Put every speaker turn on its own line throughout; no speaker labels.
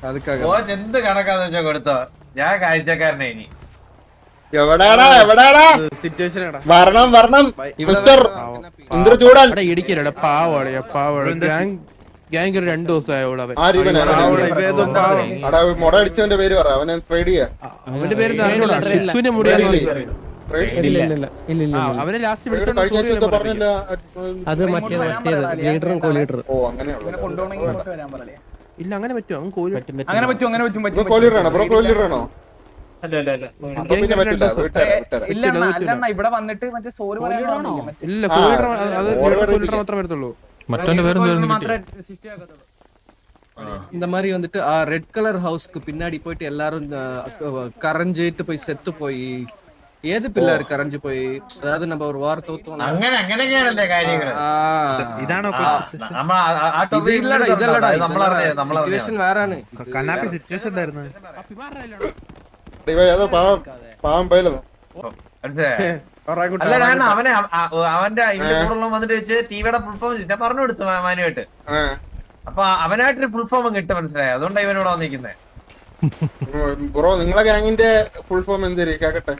Coach എന്ത് കണക്കാന്ന് വെച്ചാ കൊടുത്തോ, ഞാൻ കാഴ്ചക്കാരനെ. ഇനി
എവിടാടാ വരണം മിസ്റ്റർ ഇന്ദ്രചൂടൻ.
ഇടിക്കലട പാവാടയാ പാവാട ഗ്യാങ് 2 ദിവസമായ
മുട അടിച്ചവന്റെ പേര് പറ, അവനെ ട്രേഡ് ചെയ്യാ.
അവന്റെ പേര് അവനെ ലാസ്റ്റ്
പറഞ്ഞില്ല.
അത് മറ്റേത് ലീഡറും കോ ലീഡറും.
ഓ അങ്ങനെയുള്ള
ഇല്ല, അങ്ങനെ പറ്റുമോ?
കോ ലീഡറാണോ ബ്രോ? കോ ലീഡറാണോ?
ഇവിടെ വന്നിട്ട് മറ്റേ സോറി പറയാനോ?
ഇല്ല, മാത്രമേ വരത്തുള്ളൂ.
மற்றொன்று வேற இந்த மாதிரி வந்துட்டு ரெட் கலர் ஹவுஸ்க்கு பின்னாடி போயிட்டு எல்லாரும் கரைஞ்சிட்டு போய் செத்து போய் ஏது பிள்ளாரு கரைஞ்சு போய், அதாவது நம்ம ஒரு வாரம் தோத்தோம்.
അങ്ങനെയൊക്കെയാണല്ലേ കാര്യങ്ങൾ.
സിറ്റുവേഷൻ വേറാണ്.
അല്ല, കാരണം അവന്റെ ഇവന്റെ കൂടെ വന്നിട്ട് വെച്ച് ടിവിയുടെ ഫുൾ ഫോം പറഞ്ഞു കൊടുത്തു മാനുമായിട്ട്. അപ്പൊ അവനായിട്ടൊരു ഫുൾ ഫോം കിട്ടും, മനസ്സിലായി? അതുകൊണ്ടാണ് ഇവനോട് വന്നിരിക്കുന്നത്.
ബ്രോ നിങ്ങളെ ഗാങ്ങിന്റെ ഫുൾ ഫോം എന്തൊരു കേക്കട്ടെ?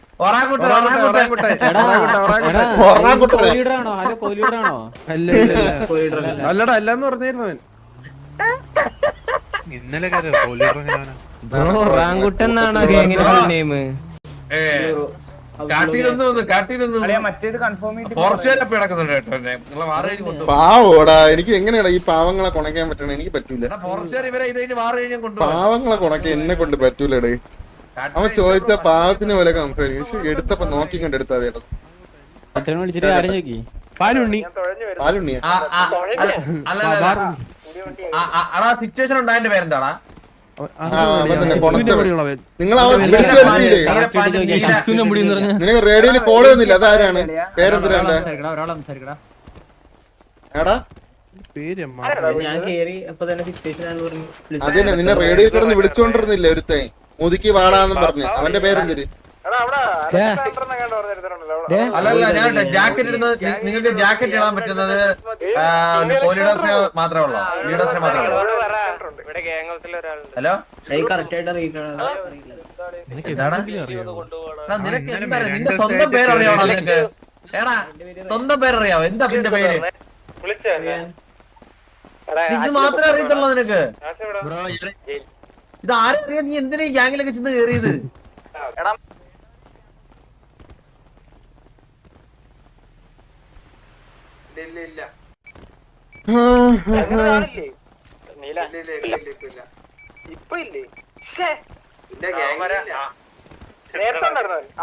അല്ലടാ അല്ലാന്ന് പറഞ്ഞായിരുന്നു അവൻ.
ഇന്നലെ
പാവോടാ, എനിക്ക് എങ്ങനെയാടാ ഈ പാവങ്ങളെ കൊണക്കാൻ പറ്റണ? എനിക്ക് പറ്റൂല. പാവങ്ങളെ കൊണക്കാൻ എന്നെ കൊണ്ട് പറ്റൂലടേ. അവൻ ചോദിച്ച പാവത്തിന് പോലെ സംസാരിക്കും, പക്ഷെ എടുത്തപ്പോ നോക്കിക്കൊണ്ട് എടുത്താ ചേട്ടാ.
സിറ്റുവേഷൻ ഉണ്ടായതിന്റെ പേരെന്താടാ?
നിനക്ക് റേഡിയോയില് കോള് വന്നില്ല, അതാരാണ്? പേരെന്തിനാ? അതിനെ നിന്നെ റേഡിയോ കിടന്ന് വിളിച്ചോണ്ടിരുന്നില്ല ഒരുത്തേ, മുതുക്കി വാടാന്നും പറഞ്ഞു. അവന്റെ പേരെന്തിര്?
അല്ലല്ല, ഞാൻ ജാക്കറ്റ് ഇടുന്നത് നിങ്ങൾക്ക് ജാക്കറ്റ് ഇടാൻ പറ്റുന്നത് ലീഡേഴ്സിന് മാത്രമേ ഉള്ളൂ. ലീഡേഴ്സിന് മാത്രമേ ഉള്ളൂ. ഹലോ, നിനക്ക് എന്താ നിന്റെ സ്വന്തം പേരറിയാവോ? നിനക്ക് ഏടാ സ്വന്തം പേരറിയാവോ? എന്താ നിന്റെ പേര്? ഇത് മാത്രമേ അറിയത്തുള്ളൂ നിനക്ക്. ഇത് ആരറിയാ? നീ എന്തിനാ ഈ ഗ്യാങ്ങിലൊക്കെ ചെന്ന് കയറിയത്?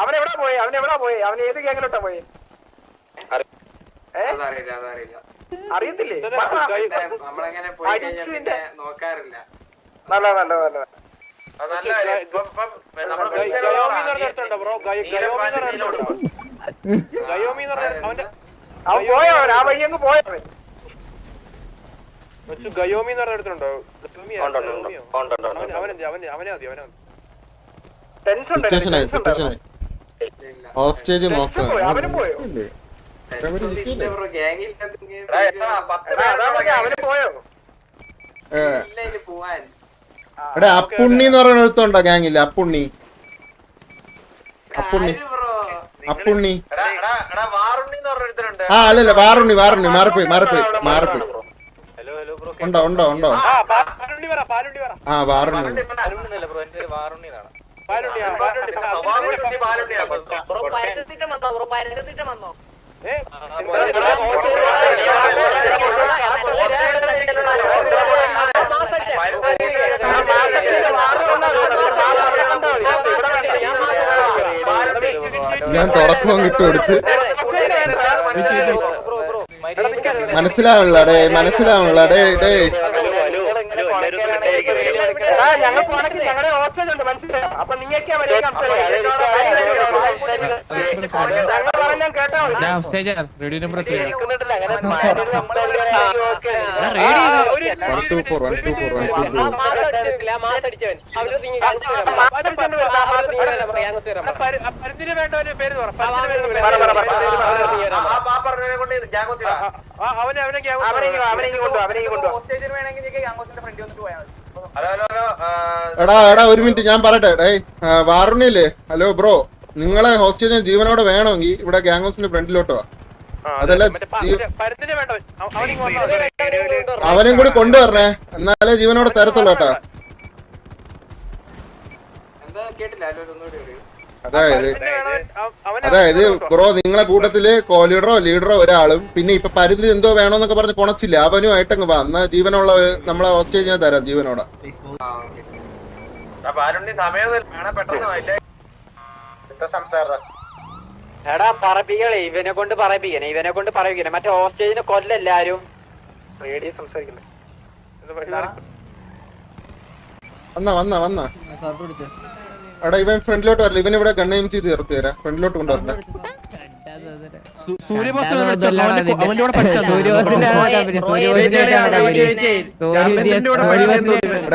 അവനെവിടാ പോയി? അവൻ ഏത് ഗ്യാങ്ങിലോട്ടാ പോയി? അറിയത്തില്ലേ?
നോക്കാറില്ല.
നല്ല നല്ല നല്ല അവൻ പോയോ? ആ വഴി അങ്ങ് പോയോ? ഗയോമി എന്ന് പറഞ്ഞ എടുത്തിട്ടുണ്ടോ?
ഹോസ്റ്റേജ് നോക്കാം.
അവനും പോയോ? അവന് പോയോ?
എടാ അപ്പുണ്ണി എന്ന് പറയുന്ന എടുത്തോണ്ടോ ഗാങ്ങില്ല? അപ്പുണ്ണി ആ അല്ലല്ല, വാറുണ്ണി മാറിപ്പോയി. ഉണ്ടോ ആ വാറുണ്ണി. ഞാൻ തുടക്കം കിട്ടുകൊടുത്ത് മനസ്സിലാവുള്ളടേ
ഞങ്ങളുടെ ഓപ്ഷൻ ഉണ്ട്, മനസ്സിലായോ? അപ്പൊ നിങ്ങൾക്ക്
ഹലോ ഹലോ,
എടാ ഒരു മിനിറ്റ് ഞാൻ പറയട്ടെ. വാറുണ്ണില്ലേ? ഹലോ ബ്രോ, നിങ്ങളെ ഹോസ്റ്റലിന് ജീവനോടെ വേണമെങ്കിൽ ഇവിടെ ഗ്യാങ് ഹൗസിന്റെ ഫ്രണ്ടിലോട്ട് വാ. അതല്ല അവനും കൂടി കൊണ്ടുവരണേ, എന്നാലേ ജീവനോടെ തരത്തുള്ളൂ കേട്ടോ. അതായത് ബ്രോ നിങ്ങളെ കൂട്ടത്തില് ലീഡറോ ഒരാളും പിന്നെ ഇപ്പൊ പരിധി എന്തോ വേണോന്നൊക്കെ പറഞ്ഞ് കൊണച്ചില്ല, അവനുമായിട്ടങ്ങ് വാ. എന്നാ ജീവനുള്ള നമ്മളെ ഹോസ്റ്റേജ് ഞാൻ തരാം ജീവനോടെ.
എടാ പറപ്പിക്കണേ, ഇവനെ കൊണ്ട് പറയിപ്പിക്കണേ. മറ്റേ ഹോസ്റ്റേജിനെ കൊല്ലെല്ലാരും.
വന്ന എടാ ഇവൻ ഫ്രണ്ടിലോട്ട് വരില്ല, ഇവൻ ഇവിടെ ഗണ്ണയും ചെയ്ത് ചേർത്ത് തരാം. ഫ്രണ്ടിലോട്ട് കൊണ്ടുവരണ്ട.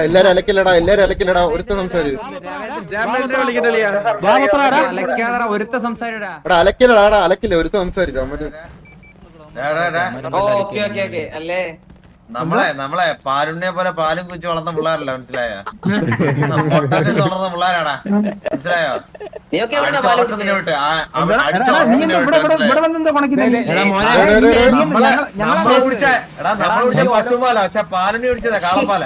എല്ലാരും അലക്കില്ലടാ ഒരുത്ത സംസാരിക്കും. അലക്കില്ല ഒരുത്ത സംസാരിക്കും.
നമ്മളെ പാലുണ്ണിയെ പോലെ പാലും കുച്ചു വളർന്ന പിള്ളേരല്ല, മനസ്സിലായോ? പൊട്ടത്തിൽ വളർന്ന പിള്ളേരാടാ, മനസ്സിലായോ? നമ്മളെ കുടിച്ച പശുപാല, പക്ഷെ പാലുണ്ണി കുടിച്ചതാ കാളപ്പാല.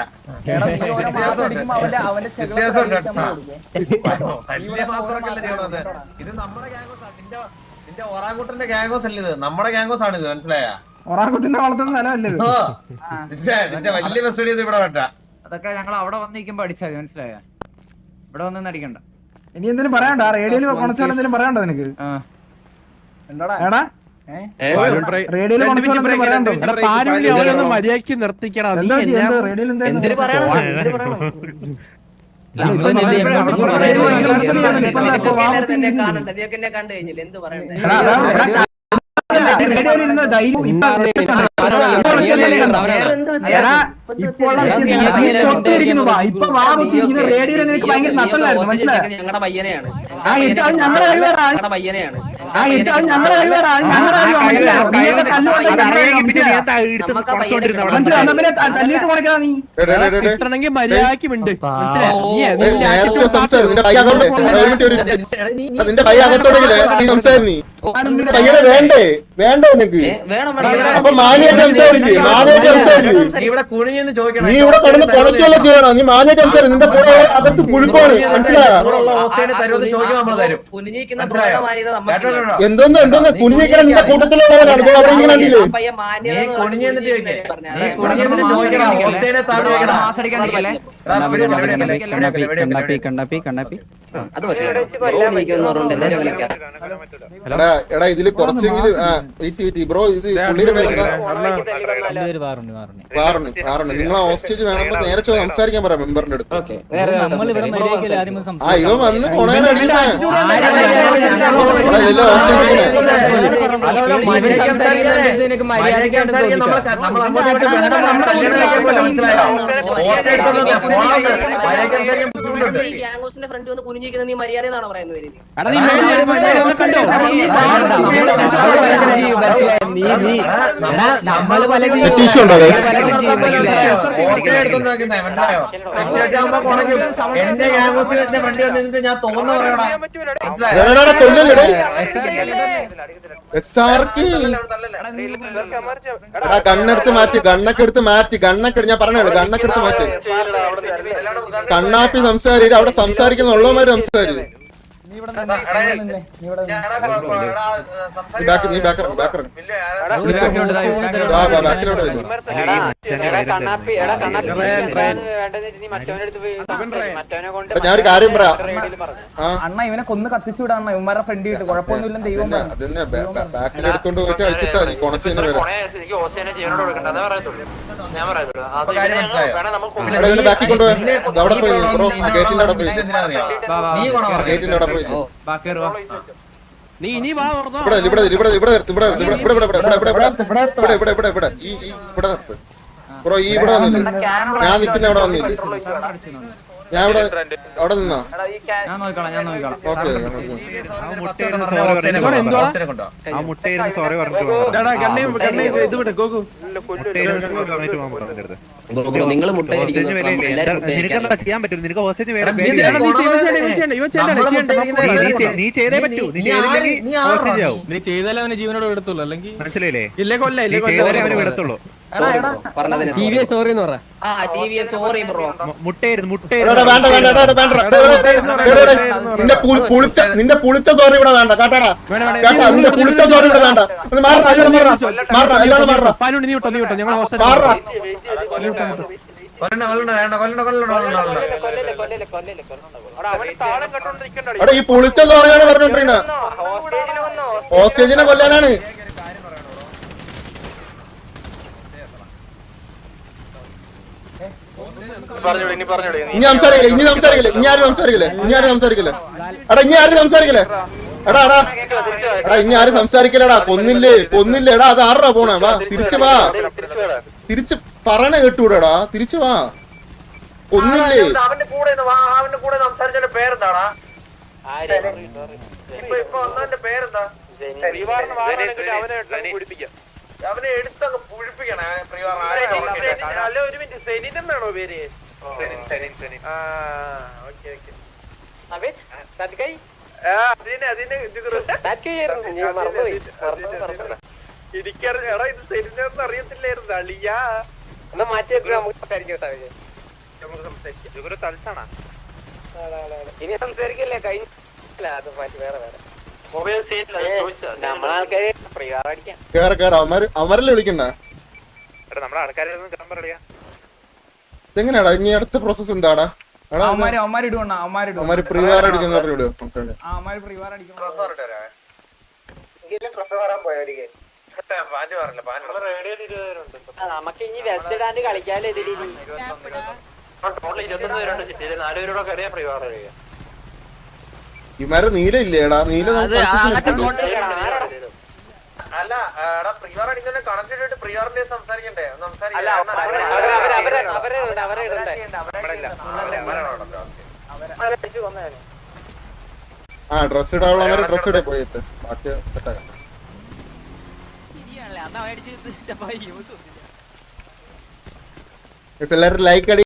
ഇത് നമ്മുടെ ഗ്യാങ്സ്, നിന്റെ ഒറാങ്കുട്ടന്റെ ഗ്യാങ്സ് അല്ല ഇത്, നമ്മുടെ ഗ്യാങ്സ് ആണ് ഇത്, മനസ്സിലായ?
ഒറാങ്കുട്ടിനെ വളർത്തുന്ന സ്ഥലമല്ലേ
നിന്റെ വലിയ ബസ് ഇവിടെ വേണ്ട.
അതൊക്കെ ഞങ്ങൾ അവിടെ വന്നിരിക്കുമ്പോ അടിച്ചാൽ മതി, മനസ്സിലായോ? ഇവിടെ വന്നൊന്നും അടിക്കണ്ട.
ഇനി എന്തിനും പറയണ്ട, റേഡിയോയിൽ കൊണച്ചാൽ എന്തിനും പറയണ്ട നിനക്ക്. എടാ റേഡിയോയിൽ
മര്യാദക്ക് നിർത്തിക്കടാ.
റേഡിയോയിൽ
ഞങ്ങളുടെ പയ്യനെയാണ്.
മര്യാദക്ക് ഉണ്ട്.
വേണ്ടേ നിനക്ക്? അപ്പൊ മാനിയായിട്ട് സംസാരിക്കും.
ഇവിടെ കുഴിഞ്ഞെന്ന് ചോദിക്കണം.
നീ ഇവിടെ കിടന്ന് കൊണക്കല്ല ചെയ്യണം. നീ മാനിയായിട്ട് സംസാരിക്കും. നിന്റെ കൂടെ അകത്ത് പുഴുപ്പാണ്, മനസ്സിലായോ? എന്തോന്ന് കുനിഞ്ഞിക്കണം. നിന്റെ കൂട്ടത്തിലുള്ളവരാണ് അവിടെ ഇങ്ങനെ. എടാ ഇതില് കുറച്ചെങ്കിലും ബ്രോ, ഇത് പുള്ളിയുടെ പേരെന്താ? വാറുണ്ണി. നിങ്ങളെ ഹോസ്റ്റേജ് വേണമെങ്കിൽ നേരെ സംസാരിക്കാൻ പറയാം മെമ്പറിന്റെ അടുത്ത്. ഇവ വന്ന് കൊണേനടിയില്ല.
ഫ്രണ്ട് വന്ന് കുനിഞ്ഞിരിക്കുന്ന നീ മര്യാദ എന്നാണ് പറയുന്നത്.
എന്റെ ഗ്യാങ്സിന്റെ വണ്ടി വന്നിട്ട് ഞാൻ തോന്നുന്നു പറയണ.
കണ്ണെടുത്ത് മാറ്റി, ഗണ്ണൊക്കെ മാറ്റി. ഞാൻ പറഞ്ഞോളൂ, ഗണ്ണൊക്കെ എടുത്ത് മാറ്റി. കണ്ണാപ്പി സംസാരിക്കും. അവിടെ സംസാരിക്കുന്നുള്ളവന്മാര് സംസാരിക്കും. ഞാനൊരു കാര്യം പറയാം.
അണ്ണ ഇവനെ കൊന്ന് കത്തിച്ചു വിടാണ് ഇവന്മാരുടെ ഫ്രണ്ട് കിട്ടും. കുഴപ്പമൊന്നുമില്ല, ദൈവം
അതന്നെ ബാക്കിലെടുത്തോണ്ട് പോയിട്ട് അടിച്ചിട്ടാ നീ കൊണച്ചതിന് വരാം. ബാക്കി കൊണ്ടുപോയി അവിടെ പോയി ഗേറ്റിന്റെ അവിടെ പോയി. ഗേറ്റിന്റെ അവിടെ പോയി.
നീ ഇനി വാ.
ഇവിടെ ബ്രോ, ഈ ഇവിടെ വന്നില്ല. ഞാൻ നിക്കുന്ന അവിടെ വന്നില്ല. ഞാൻ ഇവിടെ അവിടെ നിന്നാ. ഓക്കെ
ഇത് വിട് ഗോകു.
നിങ്ങൾ മുട്ടയിരിക്കുന്നു എല്ലാരും
നിനക്കെന്താ ചെയ്യാൻ പറ്റും? നിനക്ക് ഹോസ്റ്റേജ് വേറെ
നീ
നീ ചെയ്തേ പറ്റൂ. നീ ചെയ്തില്ലെങ്കിൽ ഹോസ്റ്റേജ് ആവും.
നീ ചെയ്താലേ അവനെ ജീവനോട് എടുത്തുള്ളൂ, അല്ലെങ്കിൽ
മനസ്സിലായില്ലേ?
ഇല്ലേ കൊല്ല
നീ ചെയ്താലേ അവന് വിടത്തുള്ളൂ.
പറഞ്ഞതിന്
സോറി എന്ന് പറ.
Sorry bro.
മുട്ടയായിരുന്നു
നിന്റെ പുളിച്ച സോറി ഇവിടെ വേണ്ട കേട്ടാടാ. കേട്ടാ, നിന്റെ പുളിച്ച സോറി ഇവിടെ വേണ്ട.
പാനോട് നീ വിട്ടോ ഞങ്ങൾ
എടാ ഈ പുളിച്ച സോറിയാണ് പറഞ്ഞോണ്ടിരിക്കണ. ഹോസ്റ്റേജിനെ കൊല്ലാനാണ്. ഇനി സംസാരിക്കില്ല. ഇനി ആരും സംസാരിക്കില്ലേ? എടാ ഇനി ആരും സംസാരിക്കില്ലേ? എടാ ഇനി ആരും സംസാരിക്കില്ലടാ. കൊന്നില്ലേ എടാ. അത് ആറാ പോണേ. വാ തിരിച്ച് പറയണ കേട്ടൂടാ. തിരിച്ചു വാ. കൊന്നില്ലേ?
അവന്റെ കൂടെ സംസാരിച്ചവന്റെ പേരെന്താടാ? ഇപ്പൊ ഒന്നവന്റെ പേരെന്താ? അവനെ എടുത്തങ്ങ് പുഴിപ്പിക്കണേ. അല്ല ഒരു മിനിറ്റ്, സെനിനെന്നാണോ പേര്? എനിക്കറിയാം ഇത് സെനിനെന്ന് അറിയത്തില്ലായിരുന്നു അളിയാ. എന്നാ മാറ്റി നമുക്ക് സംസാരിക്കാം. ഇനി സംസാരിക്കല്ലേ? കഴിഞ്ഞ അത് മാറ്റി വേറെ മൊബൈൽ നമ്മളാൾക്കാര്
കേറ അമരല്ലേ വിളിക്കണ്ട.
നമ്മുടെ ആൾക്കാരെ
ഇതെങ്ങനെയാടാ ഇനി അടുത്ത പ്രോസസ് എന്താടാ?
അവന്മാര്
പ്രീവാർ അടിക്കുന്ന പറഞ്ഞു.
നമുക്ക് ഇനി വെസ്റ്റ് ഇടാണ്ട് കളിക്കാല്ലേ?
ഇമാരെ നീല ഇല്ലേടാ? നീല
അല്ല പ്രിവാർ അടിക്കുന്ന കണക്ട് ഇട്ടിട്ട് പ്രിവാറിന്റെ സംസാരിക്കണ്ടേ?
ആ ഡ്രസ് ഇടാനുള്ള ഡ്രസ് ഇടേ പോയിട്ട് ബാക്കി സെറ്റാക്കാം. എല്ലാവരും ലൈക്ക് അടി.